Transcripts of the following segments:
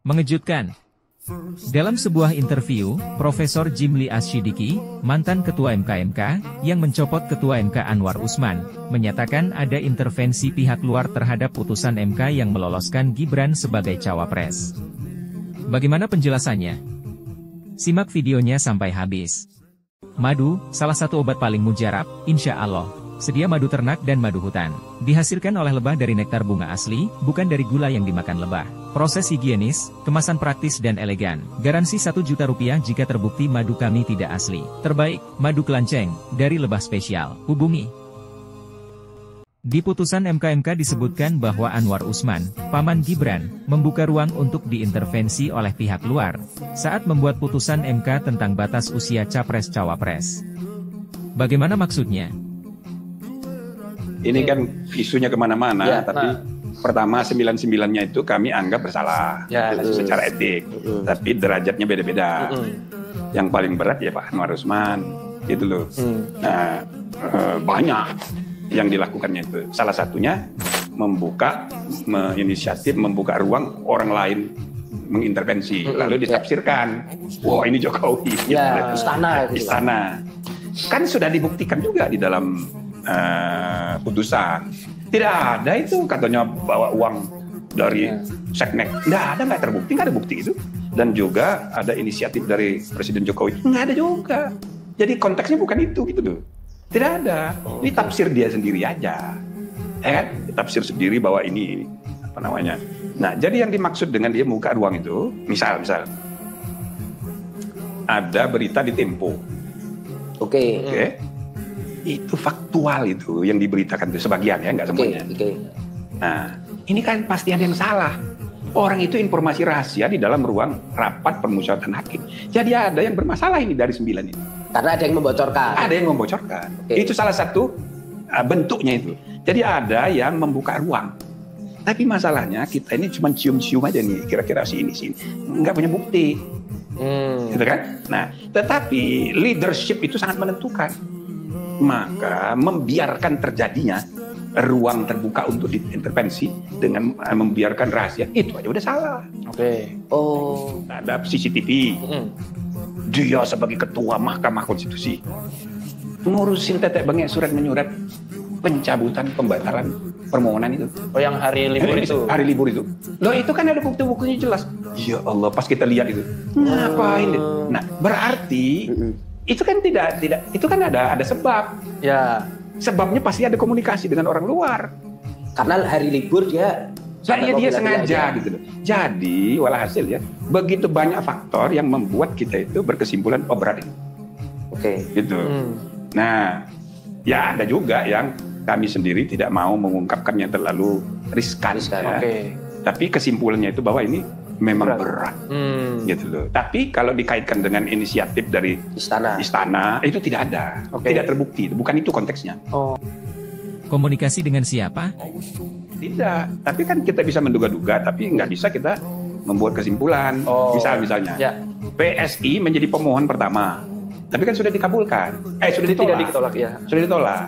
Mengejutkan. Dalam sebuah interview, Profesor Jimli Asyidiki, mantan Ketua MK yang mencopot Ketua MK Anwar Usman, menyatakan ada intervensi pihak luar terhadap putusan MK yang meloloskan Gibran sebagai cawapres. Bagaimana penjelasannya? Simak videonya sampai habis. Madu, salah satu obat paling mujarab, insya Allah. Sedia madu ternak dan madu hutan. Dihasilkan oleh lebah dari nektar bunga asli, bukan dari gula yang dimakan lebah. Proses higienis, kemasan praktis dan elegan. Garansi Rp1.000.000 jika terbukti madu kami tidak asli. Terbaik, madu kelanceng, dari lebah spesial. Hubungi. Di putusan MK disebutkan bahwa Anwar Usman, paman Gibran, membuka ruang untuk diintervensi oleh pihak luar, saat membuat putusan MK tentang batas usia capres-cawapres. Bagaimana maksudnya? Ini kan isunya kemana-mana, ya, tapi pertama 99-nya itu kami anggap bersalah ya, secara etik, tapi derajatnya beda-beda. Yang paling berat ya Pak Anwar Usman, gitu loh. Nah, banyak yang dilakukannya itu. Salah satunya inisiatif membuka ruang orang lain mengintervensi, lalu ditafsirkan, wah ini Jokowi. Ya, gitu. Istana. Kan sudah dibuktikan juga di dalam putusan. Tidak ada itu katanya bawa uang dari seknek. Nggak terbukti, nggak ada bukti itu. Dan juga ada inisiatif dari Presiden Jokowi. Nggak ada juga. Jadi konteksnya bukan itu gitu loh. Tidak ada. Ini tafsir dia sendiri aja. Ya kan? Tafsir sendiri bahwa ini apa namanya. Nah, jadi yang dimaksud dengan dia membuka ruang itu, misal ada berita di Tempo. Oke. Itu faktual itu yang diberitakan itu sebagian ya, nggak semuanya. Nah, ini kan pasti ada yang salah. Orang itu informasi rahasia di dalam ruang rapat permusyawaratan hakim. Jadi ada yang bermasalah ini dari 9 ini. Karena ada yang membocorkan. Ada yang membocorkan. Itu salah satu bentuknya itu. Jadi ada yang membuka ruang. Tapi masalahnya kita ini cuma cium-cium aja nih, kira-kira sini, nggak punya bukti. Gitu kan? Nah, tetapi leadership itu sangat menentukan. Maka membiarkan terjadinya ruang terbuka untuk diintervensi dengan membiarkan rahasia, itu aja udah salah. Ada CCTV. Dia sebagai ketua Mahkamah Konstitusi ngurusin tetek bengek surat menyurat pencabutan pembatalan permohonan itu. Oh, yang hari libur itu. Hari libur itu. Loh, itu kan ada bukti-buktinya jelas. Ya Allah, pas kita lihat itu. Ngapain? Nah, berarti itu kan tidak itu kan ada sebab. Ya. Sebabnya pasti ada komunikasi dengan orang luar. Karena hari libur dia sengaja gitu loh. Jadi walhasil ya, begitu banyak faktor yang membuat kita itu berkesimpulan berat ini. Gitu. Nah, ya ada juga yang kami sendiri tidak mau mengungkapkannya terlalu riskan. Ya. Tapi kesimpulannya itu bahwa ini memang berat. Gitu loh. Tapi kalau dikaitkan dengan inisiatif dari istana itu tidak ada. Tidak terbukti. Bukan itu konteksnya. Komunikasi dengan siapa? Tidak. Tapi kan kita bisa menduga-duga, tapi nggak bisa kita membuat kesimpulan. Misalnya PSI menjadi pemohon pertama, tapi kan sudah dikabulkan. Sudah ditolak. Tidak ditolak ya. Sudah ditolak.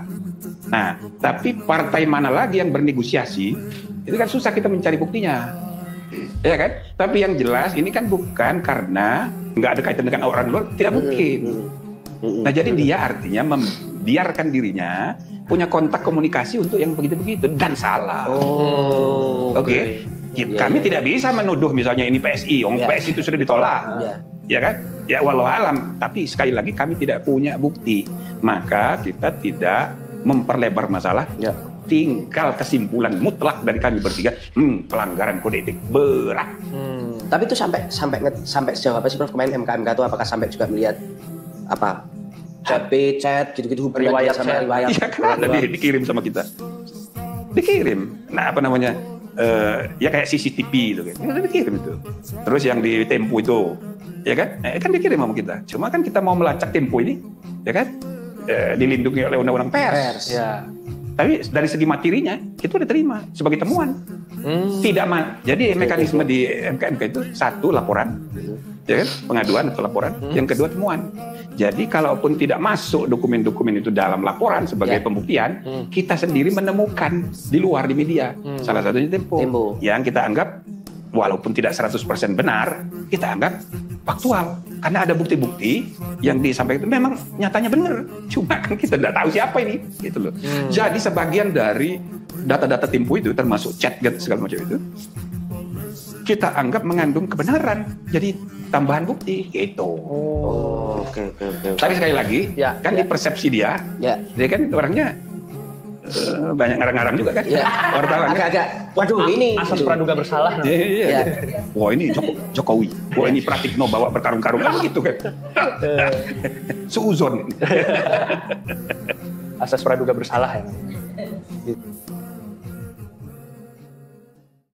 Nah, tapi partai mana lagi yang bernegosiasi? Itu kan susah kita mencari buktinya. Ya kan? Tapi yang jelas ini kan bukan karena nggak ada kaitan dengan orang luar, tidak mungkin. Nah, jadi dia artinya membiarkan dirinya punya kontak komunikasi untuk yang begitu-begitu dan salah. Kami tidak bisa menuduh misalnya ini PSI, PSI itu sudah ditolak. Ya kan? Ya walau alam, tapi sekali lagi kami tidak punya bukti. Maka kita tidak memperlebar masalah. Tinggal kesimpulan mutlak dari kami bertiga, pelanggaran kode etik berat. Tapi itu sampai sejauh apa sih Prof? Kemarin MK itu apakah sampai juga melihat apa chat gitu riwayat sama riwayat? Iya kan ada dikirim sama kita. Dikirim. Nah apa namanya? Ya kayak CCTV gitu kan. Itu dikirim itu. Terus yang di Tempo itu, ya kan? Kan dikirim sama kita. Cuma kan kita mau melacak Tempo ini, ya kan? Dilindungi oleh undang-undang pers. Ya. Tapi dari segi materinya kita udah terima sebagai temuan. Jadi mekanisme di MK itu satu laporan, ya kan? Pengaduan atau laporan. Yang kedua temuan. Jadi kalaupun tidak masuk dokumen-dokumen itu dalam laporan sebagai pembuktian, kita sendiri menemukan di luar di media. Salah satunya Tempo. Yang kita anggap walaupun tidak 100% benar, kita anggap faktual. Karena ada bukti-bukti yang disampaikan itu memang nyatanya benar. Cuma kan kita tidak tahu siapa ini, gitu loh. Jadi sebagian dari data-data Tempo itu, termasuk chat segala macam itu, kita anggap mengandung kebenaran. Jadi tambahan bukti, gitu. Oh, oke. Tapi sekali lagi, kan di persepsi dia kan orangnya banyak ngarang-ngarang juga kan, wartawan. Agak-agak, waduh ini. Asas praduga bersalah. Iya. Wah ini Jokowi, wah ini Pratikno bawa berkarung-karung, kan begitu kan. Suuzon. Asas praduga bersalah ya.